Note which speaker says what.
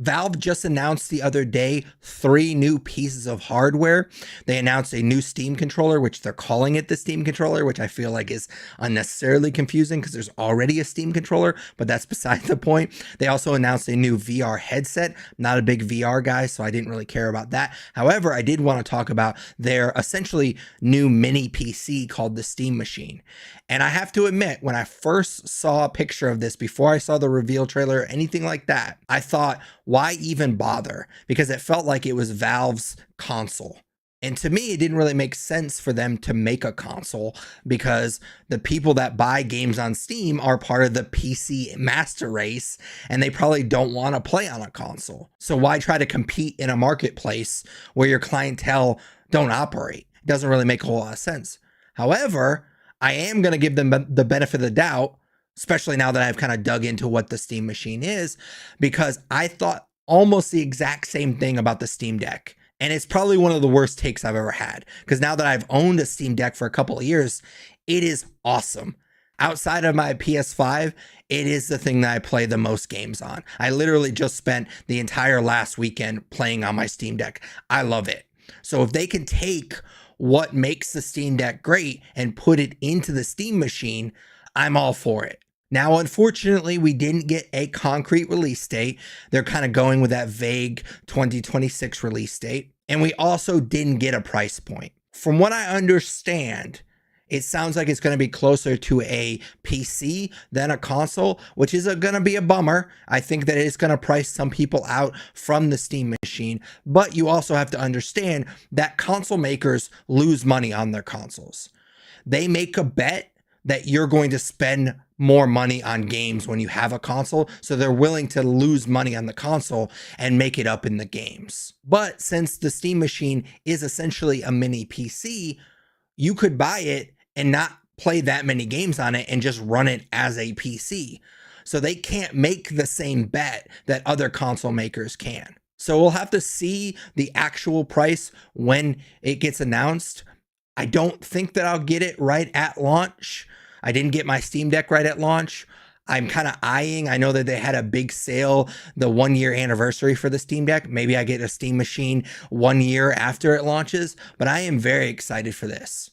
Speaker 1: Valve just announced the other day 3 new pieces of hardware. They announced a new Steam controller, which they're calling it the Steam controller, which I feel like is unnecessarily confusing because there's already a Steam controller, but that's beside the point. They also announced a new VR headset. I'm not a big VR guy, so I didn't really care about that. However, I did want to talk about their essentially new mini PC called the Steam Machine. And I have to admit, when I first saw a picture of this, before I saw the reveal trailer or anything like that, I thought, why even bother? Because it felt like it was Valve's console. And to me, it didn't really make sense for them to make a console because the people that buy games on Steam are part of the PC master race and they probably don't want to play on a console. So why try to compete in a marketplace where your clientele don't operate? It doesn't really make a whole lot of sense. However, I am going to give them the benefit of the doubt, especially now that I've kind of dug into what the Steam Machine is, because I thought almost the exact same thing about the Steam Deck. And it's probably one of the worst takes I've ever had, because now that I've owned a Steam Deck for a couple of years, it is awesome. Outside of my PS5, it is the thing that I play the most games on. I literally just spent the entire last weekend playing on my Steam Deck. I love it. So if they can take what makes the Steam Deck great and put it into the Steam Machine, I'm all for it. Now, unfortunately, we didn't get a concrete release date. They're kind of going with that vague 2026 release date. And we also didn't get a price point. From what I understand, it sounds like it's going to be closer to a PC than a console, which is going to be a bummer. I think that it's going to price some people out from the Steam Machine. But you also have to understand that console makers lose money on their consoles. They make a bet that you're going to spend more money on games when you have a console, so they're willing to lose money on the console and make it up in the games. But since the Steam Machine is essentially a mini PC, you could buy it and not play that many games on it and just run it as a PC. So they can't make the same bet that other console makers can. So we'll have to see the actual price when it gets announced. I don't think that I'll get it right at launch. I didn't get my Steam Deck right at launch. I'm kind of eyeing, I know that they had a big sale, the 1-year anniversary for the Steam Deck. Maybe I get a Steam Machine 1 year after it launches, but I am very excited for this.